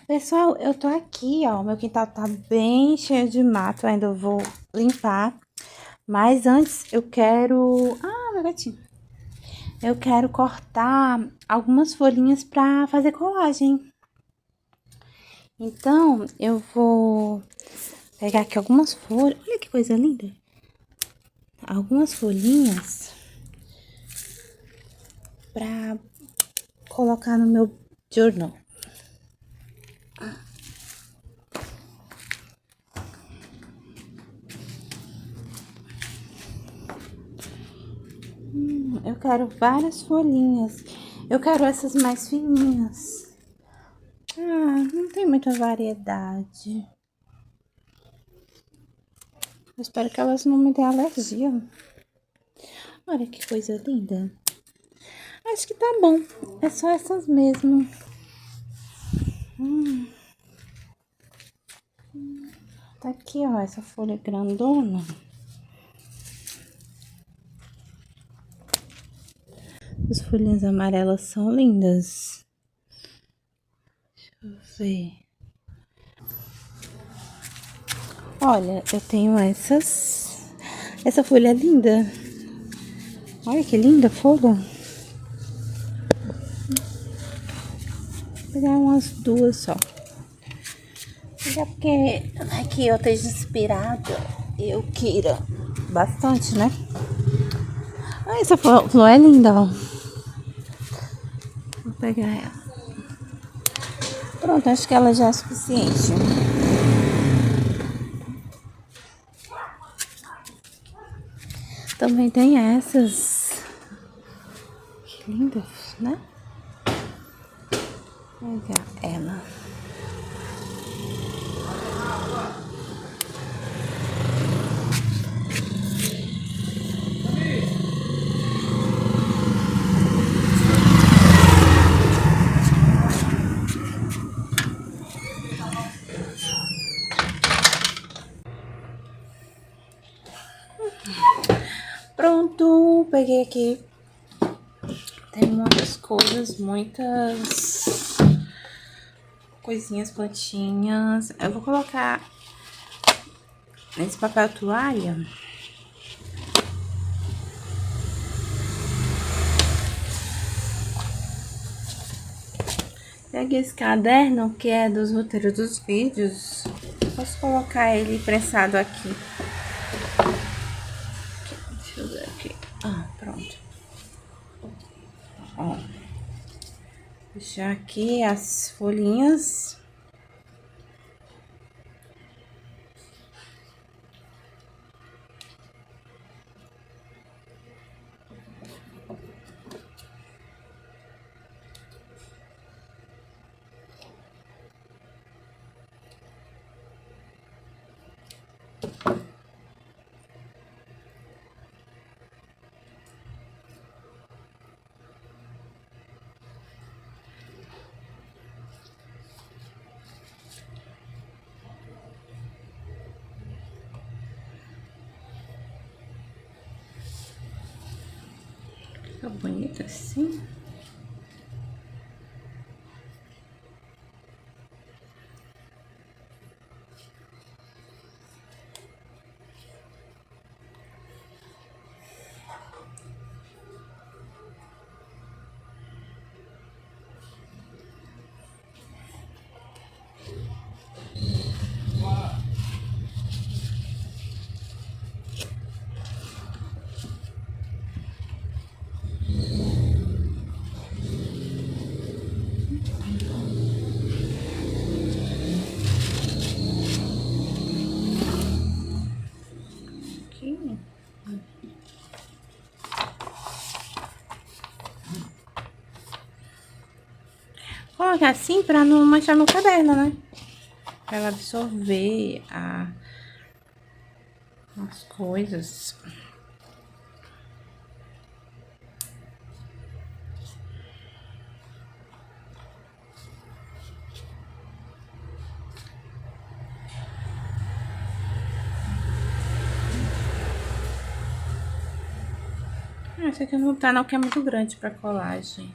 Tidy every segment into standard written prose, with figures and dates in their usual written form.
Pessoal, eu tô aqui, ó. Meu quintal tá bem cheio de mato, ainda vou limpar. Mas antes eu quero. Ah, meu gatinho. Eu quero cortar algumas folhinhas pra fazer colagem. Então, eu vou pegar aqui algumas folhas. Olha que coisa linda. Algumas folhinhas pra colocar no meu journal. Eu quero várias folhinhas. Eu quero essas mais fininhas. Não tem muita variedade. Eu espero que elas não me dêem alergia. Olha que coisa linda. Acho que tá bom. É só essas mesmo. Tá aqui, ó, essa folha grandona. As folhinhas amarelas são lindas. Deixa eu ver. Olha, eu tenho essas. Essa folha é linda. Olha que linda folha. Vou pegar umas duas só. Já porque aqui eu esteja inspirada, eu queira bastante, né? Essa flor é linda, ó. Vou pegar ela. Pronto, acho que ela já é suficiente. Também tem essas. Que lindas, né? Vou pegar ela. Pronto, peguei aqui. Tem muitas coisas, muitas coisinhas, plantinhas. Eu vou colocar nesse papel toalha. Peguei esse caderno que é dos roteiros dos vídeos. Posso colocar ele prensado aqui. Deixa eu ver aqui. Pronto. Ó. Deixar aqui as folhinhas. Fica bonito assim. Aqui. Colocar assim pra não manchar meu caderno, né? Pra ela absorver as coisas. Esse aqui não tá, não, que é muito grande pra colagem.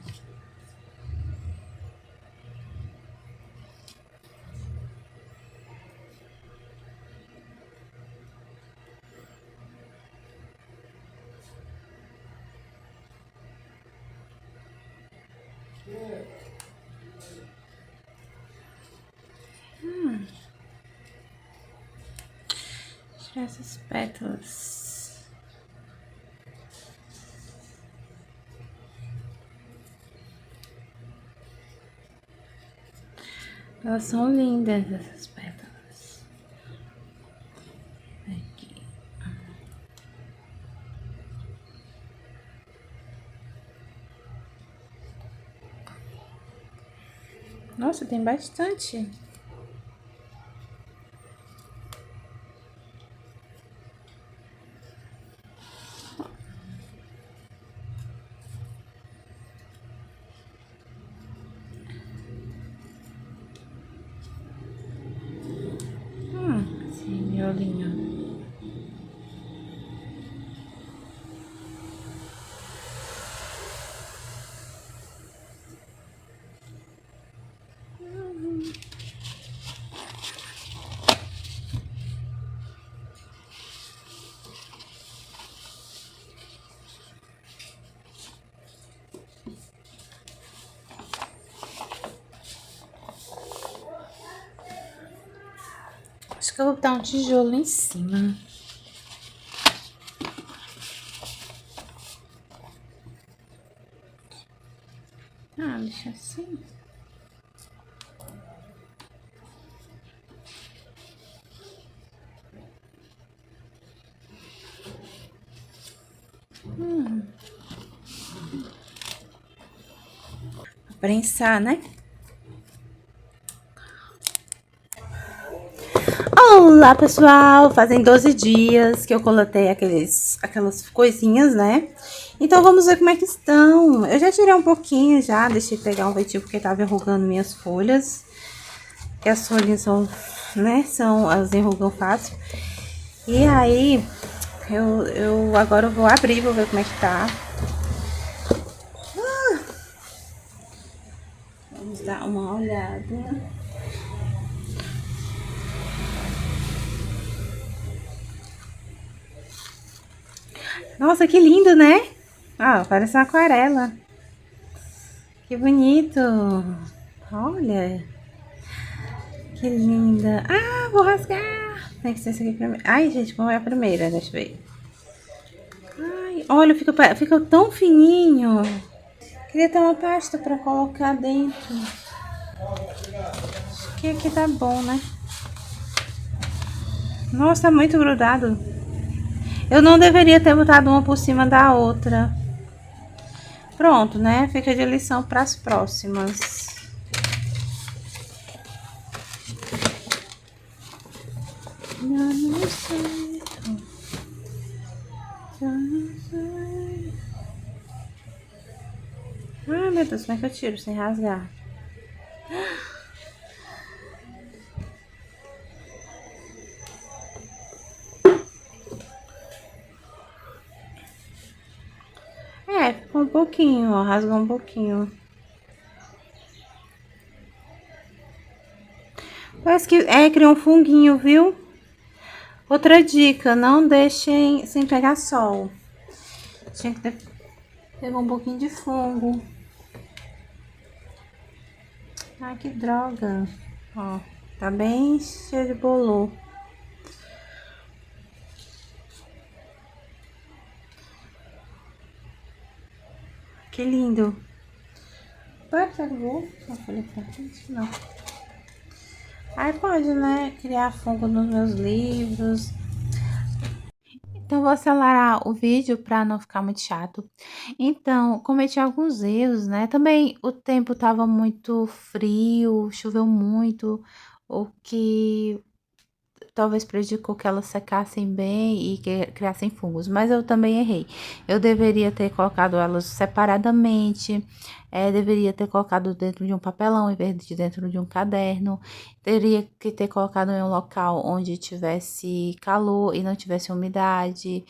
Tirar essas pétalas. Elas são lindas, essas pétalas. Aqui. Nossa, tem bastante. Esse miolinho. Acho que eu vou botar um tijolo em cima. Ah, deixa assim. Prensar, né? Olá, pessoal! Fazem 12 dias que eu coletei aquelas coisinhas, né? Então, vamos ver como é que estão. Eu já tirei um pouquinho já, deixei pegar um ventinho porque tava enrugando minhas folhas. Que as folhinhas são, né, elas enrugam fácil. E aí, agora eu vou abrir, vou ver como é que tá. Vamos dar uma olhada. Nossa, que lindo, né? Ah, parece uma aquarela. Que bonito. Olha. Que linda. Ah, vou rasgar. Tem que ser essa aqui primeiro. Ai, gente, como é a primeira? Deixa eu ver. Ai, olha, fica tão fininho. Queria ter uma pasta pra colocar dentro. Acho que aqui tá bom, né? Nossa, tá muito grudado. Eu não deveria ter botado uma por cima da outra. Pronto, né? Fica de lição para as próximas. Ai, meu Deus, como é que eu tiro sem rasgar? É, ficou um pouquinho, ó, rasgou um pouquinho. Parece que criou um funguinho, viu? Outra dica, não deixem sem pegar sol. Tinha que ter pegou um pouquinho de fungo. Ai, que droga. Ó, tá bem cheio de bolor. Que lindo. Pode ser vou? Não falei pra gente, não. Aí pode, né? Criar fungo nos meus livros. Então, vou acelerar o vídeo para não ficar muito chato. Então, cometi alguns erros, né? Também o tempo tava muito frio, choveu muito, o que talvez prejudicou que elas secassem bem e que criassem fungos, mas eu também errei. Eu deveria ter colocado elas separadamente, deveria ter colocado dentro de um papelão em vez de dentro de um caderno, teria que ter colocado em um local onde tivesse calor e não tivesse umidade,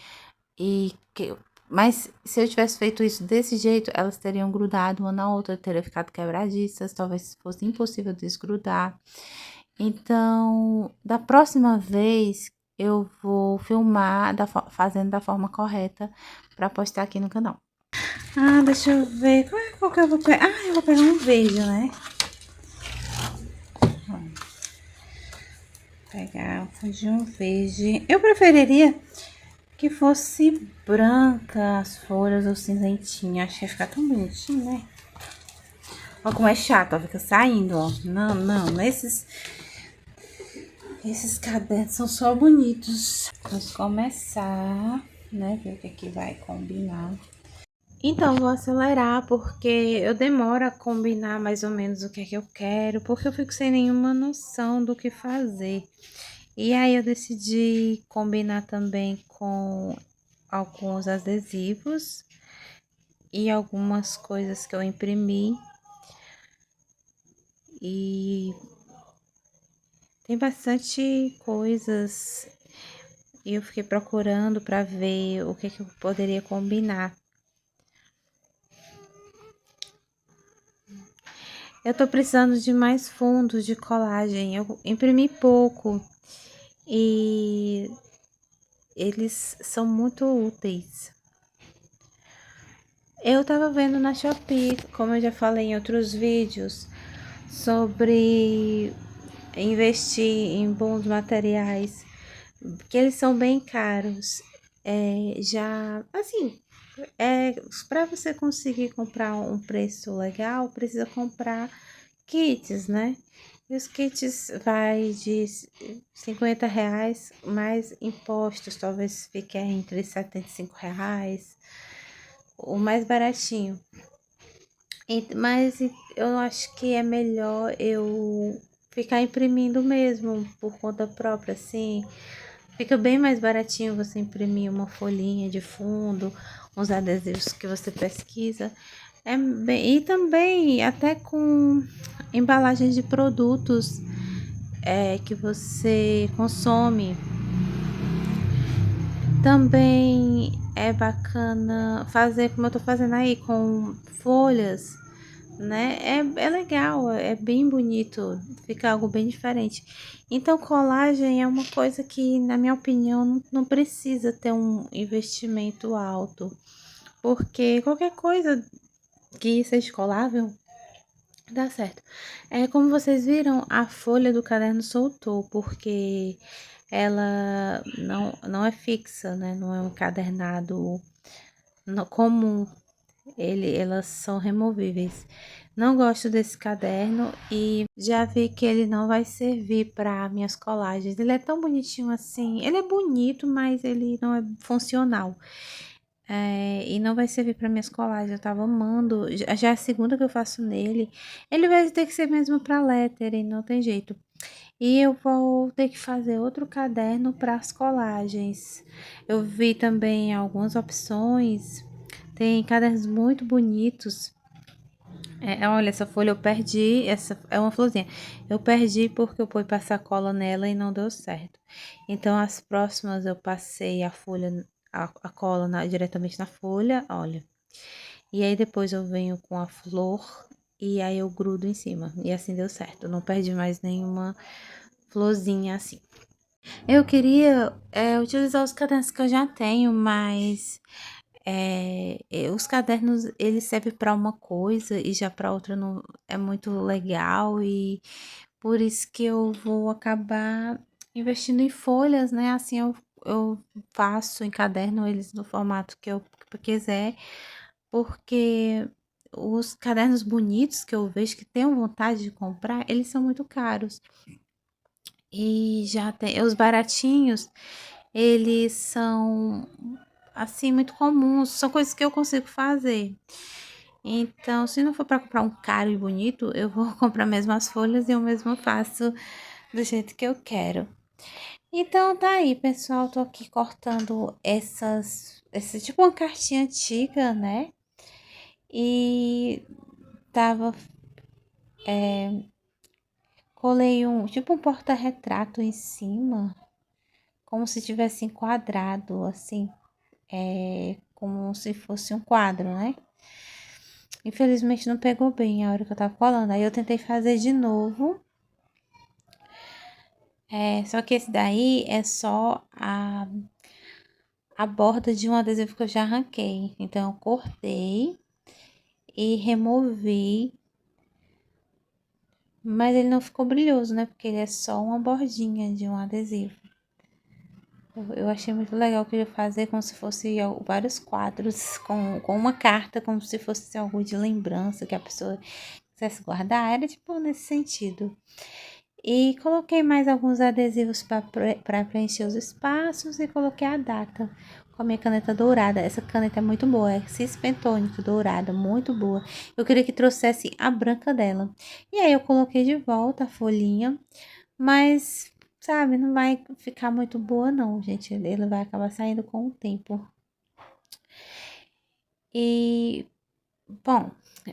mas se eu tivesse feito isso desse jeito, elas teriam grudado uma na outra, teria ficado quebradiças, talvez fosse impossível desgrudar. Então, da próxima vez, eu vou filmar fazendo da forma correta para postar aqui no canal. Ah, deixa eu ver. Qual que eu vou pegar? Ah, eu vou pegar um verde, né? Vou pegar um verde. Eu preferiria que fosse branca as folhas ou cinzentinha. Acho que ia ficar tão bonitinho, né? Olha como é chato, ó. Fica saindo, ó. Não, não. Esses cadernos são só bonitos. Vamos começar, né? Ver o que aqui vai combinar. Então, vou acelerar porque eu demoro a combinar mais ou menos o que é que eu quero, porque eu fico sem nenhuma noção do que fazer. E aí eu decidi combinar também com alguns adesivos e algumas coisas que eu imprimi. E tem bastante coisas e eu fiquei procurando para ver o que que eu poderia combinar. Eu tô precisando de mais fundos de colagem. Eu imprimi pouco e eles são muito úteis. Eu tava vendo na Shopee, como eu já falei em outros vídeos, sobre investir em bons materiais, que eles são bem caros. Já, assim, para você conseguir comprar um preço legal, precisa comprar kits, né? E os kits vai de R$ 50 mais impostos, talvez fique entre R$ 75, o mais baratinho. Mas eu acho que é melhor eu ficar imprimindo mesmo por conta própria, assim. Fica bem mais baratinho você imprimir uma folhinha de fundo, uns adesivos que você pesquisa. E também até com embalagens de produtos que você consome. Também é bacana fazer como eu tô fazendo aí, com folhas, né? É legal, é bem bonito, fica algo bem diferente. Então, colagem é uma coisa que, na minha opinião, não precisa ter um investimento alto, porque qualquer coisa que seja colável dá certo. Como vocês viram, a folha do caderno soltou, porque ela não é fixa, né? Não é um encadernado comum. Elas são removíveis. Não gosto desse caderno e já vi que ele não vai servir para minhas colagens. Ele é tão bonitinho assim. Ele é bonito, mas ele não é funcional. E não vai servir para minhas colagens. Eu tava amando. Já é a segunda que eu faço nele. Ele vai ter que ser mesmo para lettering, não tem jeito. E eu vou ter que fazer outro caderno para as colagens. Eu vi também algumas opções. Tem cadernos muito bonitos. Olha, essa folha eu perdi. Essa é uma florzinha. Eu perdi porque eu fui passar cola nela e não deu certo. Então, as próximas eu passei a folha, a cola diretamente na folha, olha. E aí depois eu venho com a flor e aí eu grudo em cima. E assim deu certo. Eu não perdi mais nenhuma florzinha assim. Eu queria utilizar os cadernos que eu já tenho, mas os cadernos eles servem para uma coisa e já para outra não é muito legal e por isso que eu vou acabar investindo em folhas, né? Assim eu faço, encaderno eles no formato que eu quiser, porque os cadernos bonitos que eu vejo que tenho vontade de comprar, eles são muito caros. E já tem os baratinhos, eles são assim muito comuns, são coisas que eu consigo fazer. Então, se não for para comprar um caro e bonito, eu vou comprar mesmo as folhas e eu mesmo faço do jeito que eu quero. Então, tá aí, pessoal, tô aqui cortando esse tipo uma cartinha antiga, né? E tava colei tipo um porta-retrato em cima, como se tivesse enquadrado, assim, como se fosse um quadro, né? Infelizmente não pegou bem a hora que eu tava colando. Aí eu tentei fazer de novo. Só que esse daí é só a borda de um adesivo que eu já arranquei. Então eu cortei e removi, mas ele não ficou brilhoso, né? Porque ele é só uma bordinha de um adesivo. Eu achei muito legal que ele fazer como se fosse vários quadros com uma carta, como se fosse algo de lembrança que a pessoa quisesse guardar. Era tipo nesse sentido. E coloquei mais alguns adesivos para preencher os espaços e coloquei a data com a minha caneta dourada. Essa caneta é muito boa, é Cis Pentônico dourada, muito boa. Eu queria que trouxesse a branca dela. E aí eu coloquei de volta a folhinha, mas, sabe, não vai ficar muito boa não, gente. Ele vai acabar saindo com o tempo. E, bom,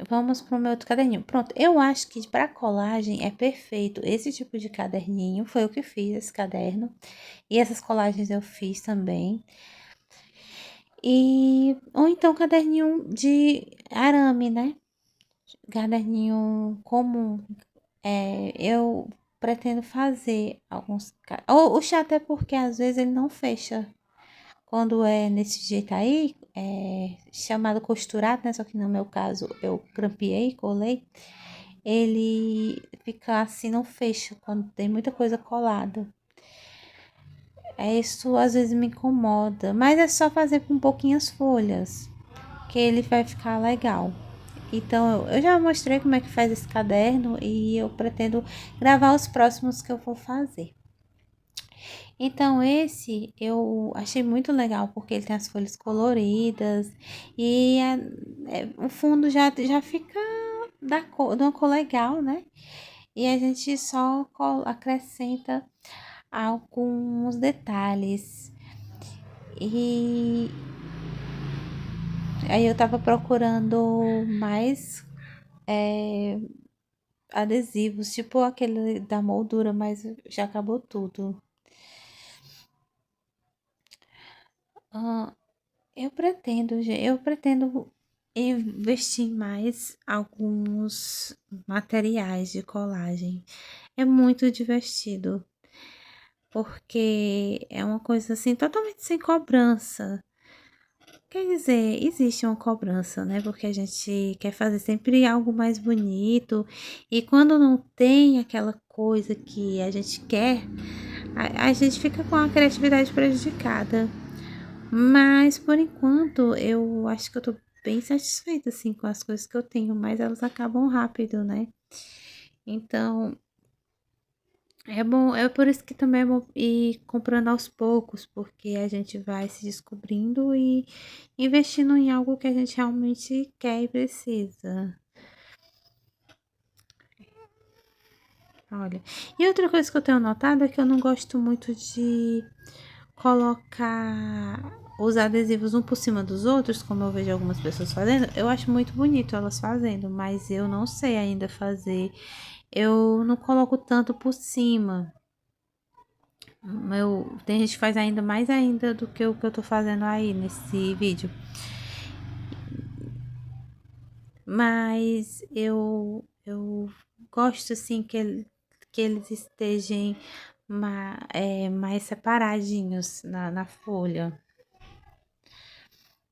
vamos pro meu outro caderninho. Pronto, eu acho que para colagem é perfeito esse tipo de caderninho. Foi eu que fiz esse caderno. E essas colagens eu fiz também. Ou então caderninho de arame, né? Caderninho comum. Eu pretendo fazer alguns. O chato é porque às vezes ele não fecha. Quando é nesse jeito aí, é chamado costurado, né? Só que no meu caso eu grampeei, colei. Ele fica assim, não fecha quando tem muita coisa colada. Isso às vezes me incomoda, mas é só fazer com pouquinhas folhas, que ele vai ficar legal. Então, eu já mostrei como é que faz esse caderno e eu pretendo gravar os próximos que eu vou fazer. Então, esse eu achei muito legal, porque ele tem as folhas coloridas e o fundo já fica de uma cor legal, né? E a gente só acrescenta alguns detalhes. E aí eu tava procurando mais adesivos, tipo aquele da moldura, mas já acabou tudo. Ah, eu pretendo investir mais alguns materiais de colagem. É muito divertido, porque é uma coisa assim totalmente sem cobrança. Quer dizer, existe uma cobrança, né? Porque a gente quer fazer sempre algo mais bonito e quando não tem aquela coisa que a gente quer, a gente fica com a criatividade prejudicada. Mas por enquanto eu acho que eu tô bem satisfeita assim com as coisas que eu tenho, mas elas acabam rápido, né? Então, é bom, é por isso que também é bom ir comprando aos poucos, porque a gente vai se descobrindo e investindo em algo que a gente realmente quer e precisa. Olha, e outra coisa que eu tenho notado é que eu não gosto muito de colocar os adesivos um por cima dos outros, como eu vejo algumas pessoas fazendo. Eu acho muito bonito elas fazendo, mas eu não sei ainda fazer. Eu não coloco tanto por cima. Tem gente que faz ainda mais ainda do que o que eu tô fazendo aí nesse vídeo. Mas eu gosto assim que eles estejam mais separadinhos na folha.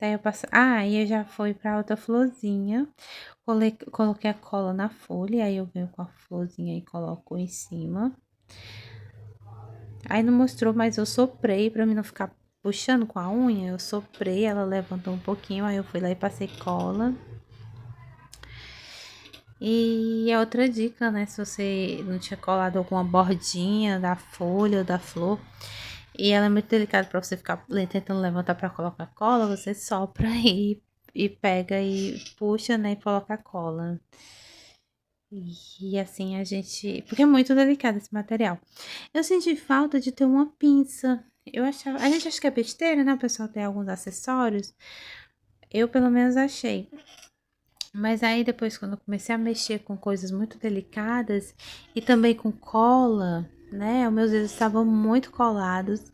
Daí eu passo. Ah, e eu já fui pra outra florzinha. Coloquei a cola na folha. Aí eu venho com a florzinha e coloco em cima. Aí não mostrou, mas eu soprei pra mim não ficar puxando com a unha. Eu soprei, ela levantou um pouquinho. Aí eu fui lá e passei cola. E a outra dica, né? Se você não tinha colado alguma bordinha da folha ou da flor, e ela é muito delicada para você ficar tentando levantar para colocar cola, você sopra e pega e puxa, né? E coloca a cola. E assim a gente. Porque é muito delicado esse material. Eu senti falta de ter uma pinça. Eu achava. A gente acha que é besteira, né? O pessoal tem alguns acessórios. Eu, pelo menos, achei. Mas aí depois, quando eu comecei a mexer com coisas muito delicadas e também com cola, né? Os meus dedos estavam muito colados.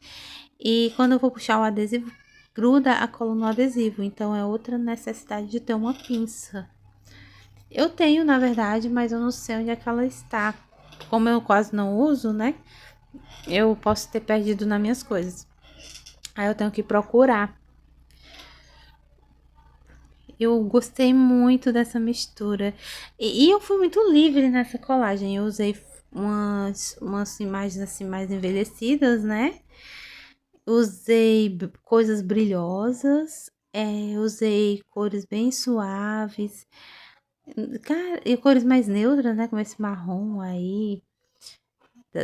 E quando eu vou puxar o adesivo, gruda a cola no adesivo. Então é outra necessidade de ter uma pinça. Eu tenho, na verdade, mas eu não sei onde é que ela está. Como eu quase não uso, né? Eu posso ter perdido nas minhas coisas. Aí eu tenho que procurar. Eu gostei muito dessa mistura. E eu fui muito livre nessa colagem. Eu usei umas imagens assim mais envelhecidas, né? Usei coisas brilhosas. Usei cores bem suaves. Cara, e cores mais neutras, né? Como esse marrom aí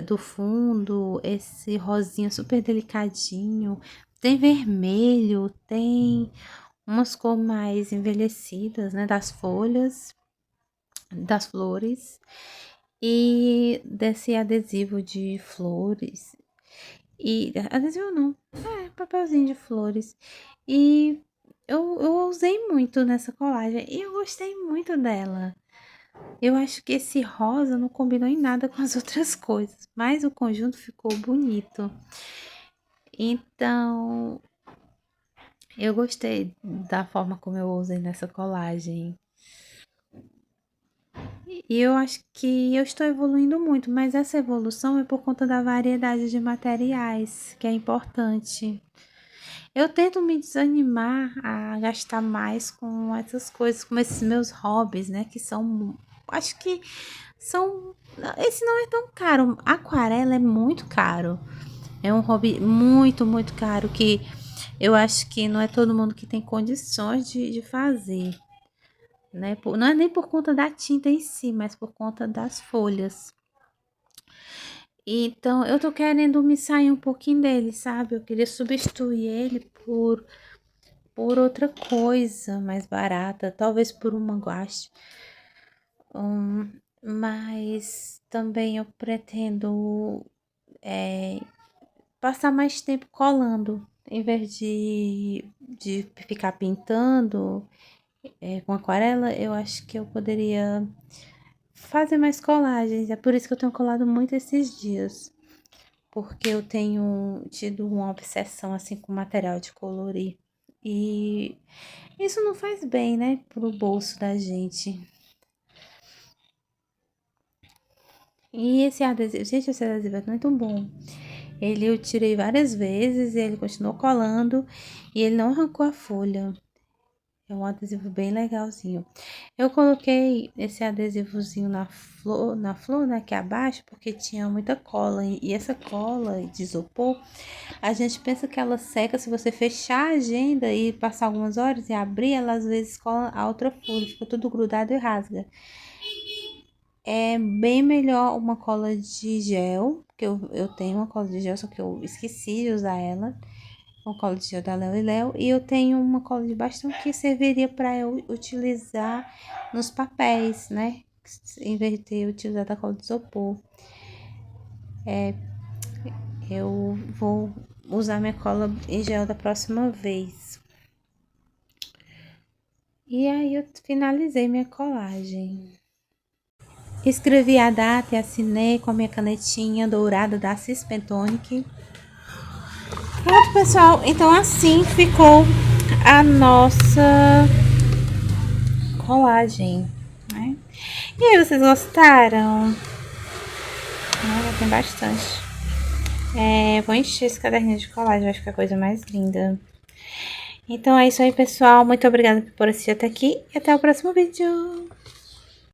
do fundo, esse rosinha super delicadinho. Tem vermelho, tem umas cores mais envelhecidas, né? Das folhas, das flores. E desse adesivo de flores. E adesivo não, papelzinho de flores. E eu usei muito nessa colagem e eu gostei muito dela. Eu acho que esse rosa não combinou em nada com as outras coisas, mas o conjunto ficou bonito. Então, eu gostei da forma como eu usei nessa colagem. E eu acho que eu estou evoluindo muito, mas essa evolução é por conta da variedade de materiais, que é importante. Eu tento me desanimar a gastar mais com essas coisas, com esses meus hobbies, né? Que são. Acho que são. Esse não é tão caro. Aquarela é muito caro. É um hobby muito, muito caro que eu acho que não é todo mundo que tem condições de fazer, né? Não é nem por conta da tinta em si, mas por conta das folhas. Então, eu tô querendo me sair um pouquinho dele, sabe? Eu queria substituir ele por outra coisa mais barata, talvez por uma guache. Mas também eu pretendo passar mais tempo colando, em vez de ficar pintando com aquarela, eu acho que eu poderia fazer mais colagens. É por isso que eu tenho colado muito esses dias. Porque eu tenho tido uma obsessão assim com material de colorir. E isso não faz bem, né, pro bolso da gente. E esse adesivo, gente, esse adesivo é muito bom. Ele eu tirei várias vezes, ele continuou colando e ele não arrancou a folha. É um adesivo bem legalzinho. Eu coloquei esse adesivozinho na flor, né, aqui abaixo, porque tinha muita cola. E essa cola de isopor, a gente pensa que ela seca se você fechar a agenda e passar algumas horas e abrir, ela às vezes cola a outra folha, fica tudo grudado e rasga. É bem melhor uma cola de gel, que eu tenho uma cola de gel, só que eu esqueci de usar ela. Uma cola de gel da Léo e Léo. E eu tenho uma cola de bastão que serviria para eu utilizar nos papéis, né? Em vez de ter utilizado a cola de isopor. Eu vou usar minha cola em gel da próxima vez. E aí eu finalizei minha colagem. Escrevi a data e assinei com a minha canetinha dourada da Cis Pentonic. Pronto, pessoal. Então assim ficou a nossa colagem, né? E aí, vocês gostaram? Tem bastante. Vou encher esse caderninho de colagem, vai ficar a coisa mais linda. Então é isso aí, pessoal. Muito obrigada por assistir até aqui e até o próximo vídeo.